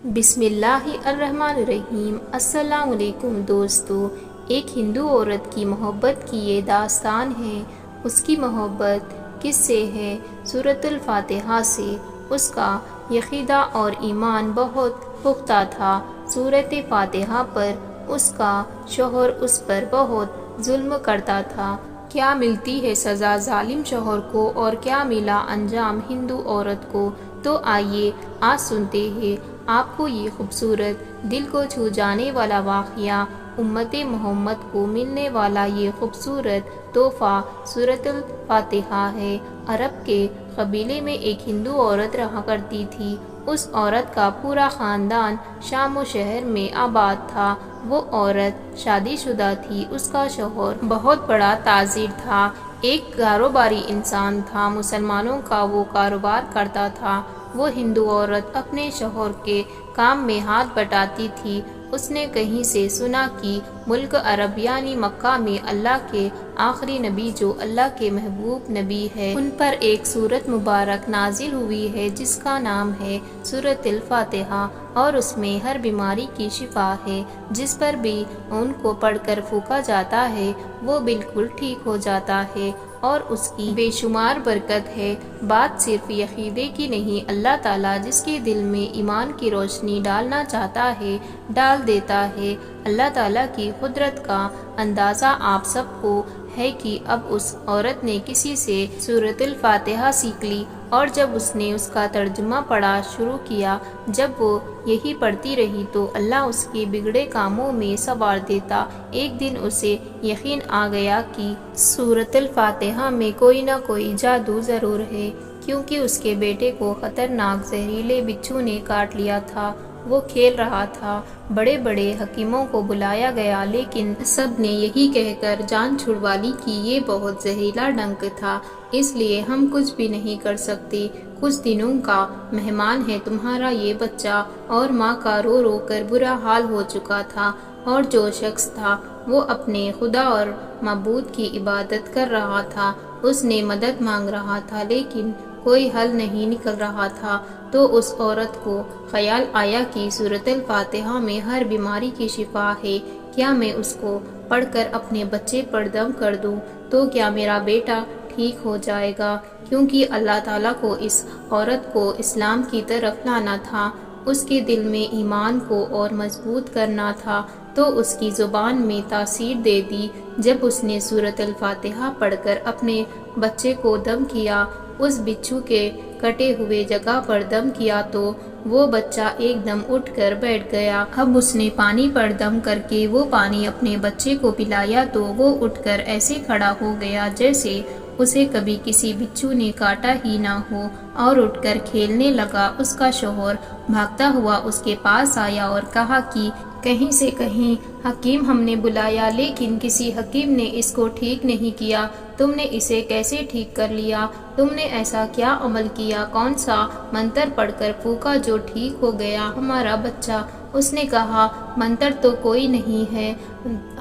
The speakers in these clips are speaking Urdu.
بسم اللہ الرحمن الرحیم۔ السلام علیکم دوستو، ایک ہندو عورت کی محبت کی یہ داستان ہے۔ اس کی محبت کس سے ہے؟ سورۃ الفاتحہ سے۔ اس کا عقیدہ اور ایمان بہت پختہ تھا۔ سورۃ فاتحہ پر اس کا شوہر اس پر بہت ظلم کرتا تھا۔ کیا ملتی ہے سزا ظالم شوہر کو اور کیا ملا انجام ہندو عورت کو؟ تو آئیے آج سنتے ہیں آپ کو یہ خوبصورت دل کو چھو جانے والا واقعہ، امت محمد کو ملنے والا یہ خوبصورت تحفہ سورۃ الفاتحہ ہے۔ عرب کے قبیلے میں ایک ہندو عورت رہا کرتی تھی۔ اس عورت کا پورا خاندان شام و شہر میں آباد تھا۔ وہ عورت شادی شدہ تھی۔ اس کا شوہر بہت بڑا تاجر تھا، ایک کاروباری انسان تھا، مسلمانوں کا وہ کاروبار کرتا تھا۔ وہ ہندو عورت اپنے شوہر کے کام میں ہاتھ بٹاتی تھی۔ اس نے کہیں سے سنا کہ ملک عرب یعنی مکہ میں اللہ کے آخری نبی جو اللہ کے محبوب نبی ہے، ان پر ایک سورت مبارک نازل ہوئی ہے جس کا نام ہے سورۃ الفاتحہ، اور اس میں ہر بیماری کی شفا ہے۔ جس پر بھی ان کو پڑھ کر پھونکا جاتا ہے وہ بالکل ٹھیک ہو جاتا ہے اور اس کی بے شمار برکت ہے۔ بات صرف عقیدے کی نہیں، اللہ تعالیٰ جس کے دل میں ایمان کی روشنی ڈالنا چاہتا ہے ڈال دیتا ہے۔ اللہ تعالیٰ کی قدرت کا اندازہ آپ سب کو ہے کہ اب اس عورت نے کسی سے سورۃ الفاتحہ سیکھ لی، اور جب اس نے اس کا ترجمہ پڑھا شروع کیا، جب وہ یہی پڑھتی رہی تو اللہ اس کے بگڑے کاموں میں سنوار دیتا۔ ایک دن اسے یقین آ گیا کہ سورۃ الفاتحہ میں کوئی نہ کوئی جادو ضرور ہے، کیونکہ اس کے بیٹے کو خطرناک زہریلے بچھو نے کاٹ لیا تھا۔ وہ کھیل رہا تھا۔ بڑے بڑے حکیموں کو بلایا گیا، لیکن سب نے یہی کہہ کر جان چھڑوا لی کہ یہ بہت زہریلا ڈنک تھا، اس لیے ہم کچھ بھی نہیں کر سکتے۔ کچھ دنوں کا مہمان ہے تمہارا یہ بچہ۔ اور ماں کا رو رو کر برا حال ہو چکا تھا، اور جو شخص تھا وہ اپنے خدا اور معبود کی عبادت کر رہا تھا۔ اس نے مدد مانگ رہا تھا لیکن کوئی حل نہیں نکل رہا تھا۔ تو اس عورت کو خیال آیا کہ سورۃ الفاتحہ میں ہر بیماری کی شفا ہے، کیا میں اس کو پڑھ کر اپنے بچے پر دم کر دوں تو کیا میرا بیٹا ٹھیک ہو جائے گا؟ کیونکہ اللہ تعالیٰ کو اس عورت کو اسلام کی طرف لانا تھا، اس کے دل میں ایمان کو اور مضبوط کرنا تھا، تو اس کی زبان میں تاثیر دے دی۔ جب اس نے سورۃ الفاتحہ پڑھ کر اپنے بچے کو دم کیا، اس بچھو کے کٹے ہوئے جگہ پر دم کیا تو وہ بچہ ایک دم اٹھ کر بیٹھ گیا۔ اب اس نے پانی پر دم کر کے وہ پانی اپنے بچے کو پلایا تو وہ اٹھ کر ایسے کھڑا ہو گیا جیسے اسے کبھی کسی بچھو نے کاٹا ہی نہ ہو، اور اٹھ کر کھیلنے لگا۔ اس کا شوہر بھاگتا ہوا اس کے پاس آیا اور کہا کہ کہیں سے کہیں حکیم ہم نے بلایا، لیکن کسی حکیم نے اس کو ٹھیک نہیں کیا۔ تم نے اسے کیسے ٹھیک کر لیا؟ تم نے ایسا کیا عمل کیا؟ کون سا منتر پڑھ کر پھونکا جو ٹھیک ہو گیا ہمارا بچہ؟ اس نے کہا منتر تو کوئی نہیں ہے،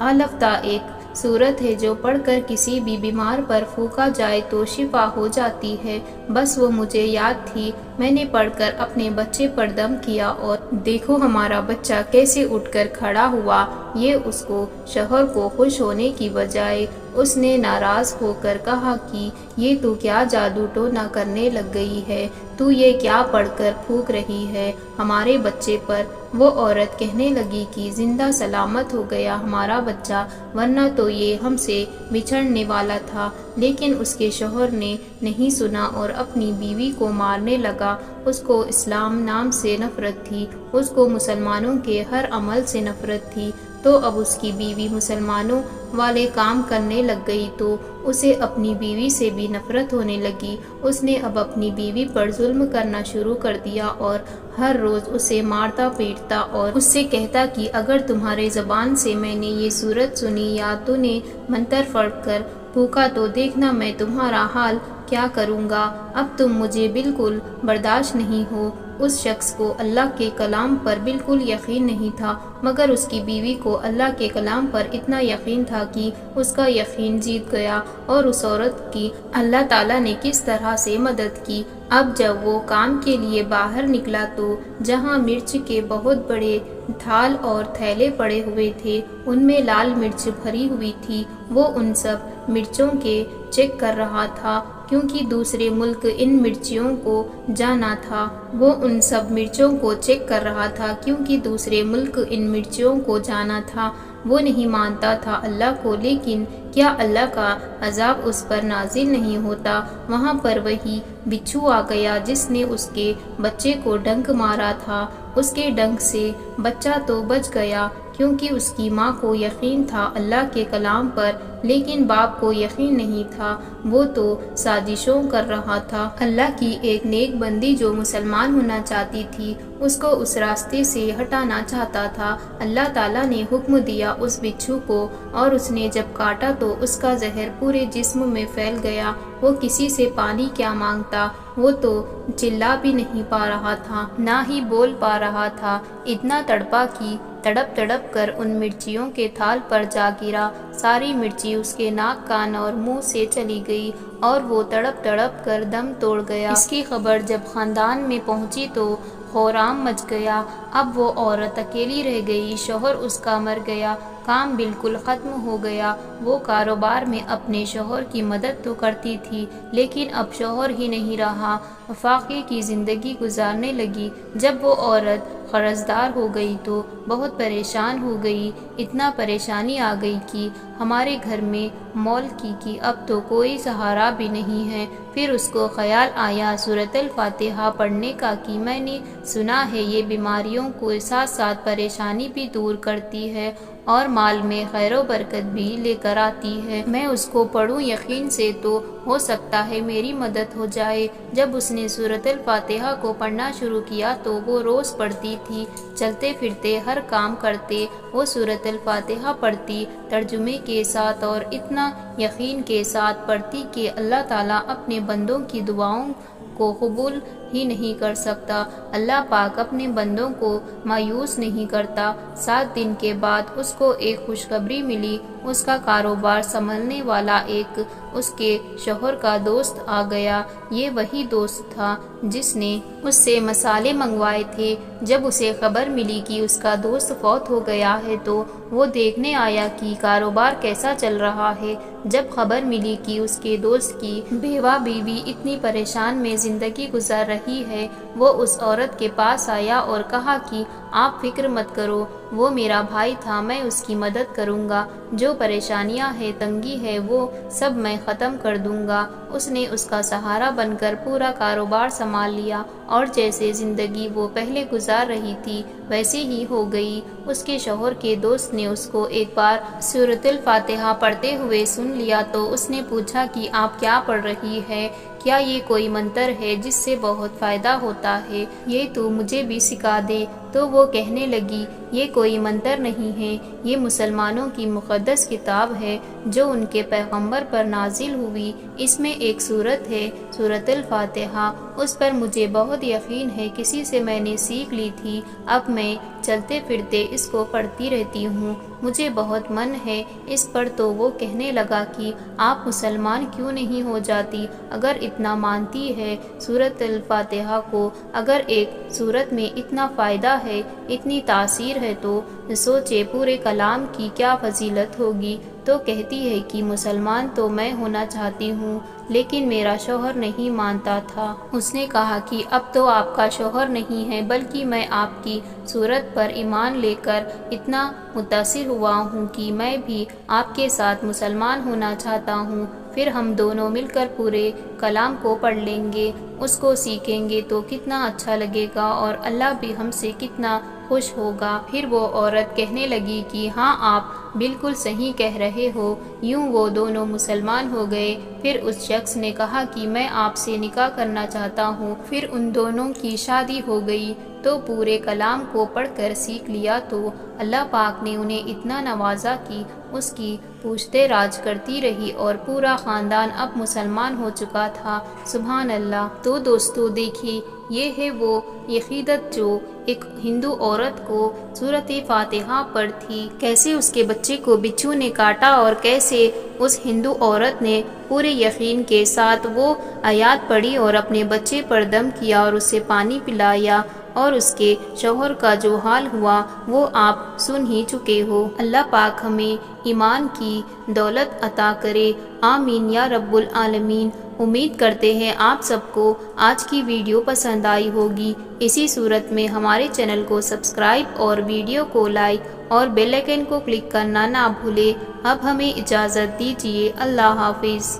الفتح ایک صورت ہے جو پڑھ کر کسی بھی بیمار پر پھونکا جائے تو شفا ہو جاتی ہے، بس وہ مجھے یاد تھی، میں نے پڑھ کر اپنے بچے پر دم کیا اور دیکھو ہمارا بچہ کیسے اٹھ کر کھڑا ہوا۔ یہ اس کو شوہر کو خوش ہونے کی بجائے اس نے ناراض ہو کر کہا کہ یہ تو کیا جادو ٹونا کرنے لگ گئی ہے، تو یہ کیا پڑھ کر پھونک رہی ہے ہمارے بچے پر؟ وہ عورت کہنے لگی کہ زندہ سلامت ہو گیا ہمارا بچہ، ورنہ تو یہ ہم سے بچھڑنے والا تھا۔ لیکن اس کے شوہر نے نہیں سنا اور اپنی بیوی کو مارنے لگا۔ اس کو اسلام نام سے نفرت تھی، اس کو مسلمانوں کے ہر عمل سے نفرت تھی۔ تو اب اس کی بیوی مسلمانوں والے کام کرنے لگ گئی تو اسے اپنی بیوی سے بھی نفرت ہونے لگی۔ اس نے اب اپنی بیوی پر ظلم کرنا شروع کر دیا اور ہر روز اسے مارتا پیٹتا اور اس سے کہتا کہ اگر تمہارے زبان سے میں نے یہ صورت سنی یا تو نے منتر پڑھ کر پھونکا تو دیکھنا میں تمہارا حال کیا کروں گا۔ اب تم مجھے بالکل برداشت نہیں ہو، اس شخص کو اللہ کے کلام پر بالکل یقین نہیں تھا، مگر اس کی بیوی کو اللہ کے کلام پر اتنا یقین تھا کہ اس کا یقین جیت گیا، اور اس عورت کی اللہ تعالیٰ نے کس طرح سے مدد کی۔ اب جب وہ کام کے لیے باہر نکلا تو جہاں مرچ کے بہت بڑے تھال اور تھیلے پڑے ہوئے تھے، ان میں لال مرچ بھری ہوئی تھی، وہ ان سب مرچوں کے چیک کر رہا تھا، کیونکہ دوسرے ملک ان مرچیوں کو جانا تھا۔ وہ ان سب مرچوں کو چیک کر رہا تھا کیونکہ دوسرے ملک ان مرچیوں کو جانا تھا۔ وہ نہیں مانتا تھا اللہ کو، لیکن کیا اللہ کا عذاب اس پر نازل نہیں ہوتا؟ وہاں پر وہی بچھو آ گیا جس نے اس کے بچے کو ڈنک مارا تھا۔ اس کے ڈنک سے بچہ تو بچ گیا، کیونکہ اس کی ماں کو یقین تھا اللہ کے کلام پر، لیکن باپ کو یقین نہیں تھا، وہ تو سازشوں کر رہا تھا۔ اللہ کی ایک نیک بندی جو مسلمان ہونا چاہتی تھی، اس کو اس راستے سے ہٹانا چاہتا تھا۔ اللہ تعالیٰ نے حکم دیا اس بچھو کو، اور اس نے جب کاٹا تو اس کا زہر پورے جسم میں پھیل گیا۔ وہ کسی سے پانی کیا مانگتا، وہ تو چلا بھی نہیں پا رہا تھا، نہ ہی بول پا رہا تھا، اتنا تڑپا کہ تڑپ تڑپ کر ان مرچیوں کے تھال پر جا گرا۔ ساری مرچی اس کے ناک، کان اور منہ سے چلی گئی، اور وہ تڑپ تڑپ کر دم توڑ گیا۔ اس کی خبر جب خاندان میں پہنچی تو خورام مچ گیا۔ اب وہ عورت اکیلی رہ گئی، شوہر اس کا مر گیا، کام بالکل ختم ہو گیا۔ وہ کاروبار میں اپنے شوہر کی مدد تو کرتی تھی، لیکن اب شوہر ہی نہیں رہا، فاقے کی زندگی گزارنے لگی۔ جب وہ عورت قرضدار ہو گئی تو بہت پریشان ہو گئی، اتنا پریشانی آ گئی کہ ہمارے گھر میں مول کی اب تو کوئی سہارا بھی نہیں ہے۔ پھر اس کو خیال آیا سورۃ الفاتحہ پڑھنے کا کہ میں نے سنا ہے یہ بیماریوں کو ساتھ ساتھ پریشانی بھی دور کرتی ہے، اور مال میں خیر و برکت بھی لے کر آتی ہے۔ میں اس کو پڑھوں، یقین سے تو ہو سکتا ہے میری مدد ہو جائے۔ جب اس نے سورۃ الفاتحہ کو پڑھنا شروع کیا تو وہ روز پڑھتی تھی، چلتے پھرتے ہر کام کرتے وہ سورۃ الفاتحہ پڑھتی، ترجمے کے ساتھ اور اتنا یقین کے ساتھ پڑھتی کہ اللہ تعالیٰ اپنے بندوں کی دعاؤں کو قبول ہی نہیں کر سکتا۔ اللہ پاک اپنے بندوں کو مایوس نہیں کرتا۔ 7 دن کے بعد اس کو ایک خوشخبری ملی، اس کا کاروبار سنبھالنے والا ایک اس کے شوہر کا دوست آ گیا۔ یہ وہی دوست تھا جس نے اس سے مسالے منگوائے تھے۔ جب اسے خبر ملی کہ اس کا دوست فوت ہو گیا ہے تو وہ دیکھنے آیا کہ کاروبار کیسا چل رہا ہے۔ جب خبر ملی کہ اس کے دوست کی بیوہ بیوی اتنی پریشان میں زندگی گزار رہی ہے، وہ اس عورت کے پاس آیا اور کہا کہ آپ فکر مت کرو، وہ میرا بھائی تھا، میں اس کی مدد کروں گا، جو پریشانیاں ہیں، تنگی ہے، وہ سب میں ختم کر دوں گا۔ اس نے اس کا سہارا بن کر پورا کاروبار سنبھال لیا، اور جیسے زندگی وہ پہلے گزار رہی تھی ویسے ہی ہو گئی۔ اس کے شوہر کے دوست نے اس کو ایک بار سورۃ الفاتحہ پڑھتے ہوئے سن لیا تو اس نے پوچھا کہ آپ کیا پڑھ رہی ہے؟ کیا یہ کوئی منتر ہے جس سے بہت فائدہ ہوتا ہے؟ یہ تو مجھے بھی سکھا دے۔ تو وہ کہنے لگی، یہ کوئی منتر نہیں ہے، یہ مسلمانوں کی مقدس کتاب ہے جو ان کے پیغمبر پر نازل ہوئی۔ اس میں ایک سورت ہے سورۃ الفاتحہ، اس پر مجھے بہت یقین ہے، کسی سے میں نے سیکھ لی تھی، اب میں چلتے پھرتے اس کو پڑھتی رہتی ہوں، مجھے بہت من ہے اس پر۔ تو وہ کہنے لگا کہ آپ مسلمان کیوں نہیں ہو جاتی اگر اتنا مانتی ہے سورۃ الفاتحہ کو؟ اگر ایک سورت میں اتنا فائدہ ہے، اتنی تاثیر ہے تو سوچے پورے کلام کی کیا فضیلت ہوگی۔ تو کہتی ہے کہ مسلمان تو میں ہونا چاہتی ہوں، لیکن میرا شوہر نہیں مانتا تھا۔ اس نے کہا کہ اب تو آپ کا شوہر نہیں ہے، بلکہ میں آپ کی صورت پر ایمان لے کر اتنا متاثر ہوا ہوں کہ میں بھی آپ کے ساتھ مسلمان ہونا چاہتا ہوں۔ پھر ہم دونوں مل کر پورے کلام کو پڑھ لیں گے، اس کو سیکھیں گے تو کتنا اچھا لگے گا، اور اللہ بھی ہم سے کتنا خوش ہوگا۔ پھر وہ عورت کہنے لگی کہ ہاں آپ بالکل صحیح کہہ رہے ہو۔ یوں وہ دونوں مسلمان ہو گئے۔ پھر اس شخص نے کہا کہ میں آپ سے نکاح کرنا چاہتا ہوں۔ پھر ان دونوں کی شادی ہو گئی۔ تو پورے کلام کو پڑھ کر سیکھ لیا تو اللہ پاک نے انہیں اتنا نوازا کہ اس کی پوچھتے راج کرتی رہی، اور پورا خاندان اب مسلمان ہو چکا تھا۔ سبحان اللہ۔ تو دوستو دیکھیے، یہ ہے وہ عقیدت جو ایک ہندو عورت کو سورۃ فاتحہ پر تھی، کیسے اس کے بچے کو بچھو نے کاٹا اور کیسے اس ہندو عورت نے پورے یقین کے ساتھ وہ آیات پڑھی اور اپنے بچے پر دم کیا اور اسے پانی پلایا، اور اس کے شوہر کا جو حال ہوا وہ آپ سن ہی چکے ہو۔ اللہ پاک ہمیں ایمان کی دولت عطا کرے، آمین یا رب العالمین۔ امید کرتے ہیں آپ سب کو آج کی ویڈیو پسند آئی ہوگی۔ اسی صورت میں ہمارے چینل کو سبسکرائب اور ویڈیو کو لائک اور بیل آئیکن کو کلک کرنا نہ بھولیں۔ اب ہمیں اجازت دیجیے، اللہ حافظ۔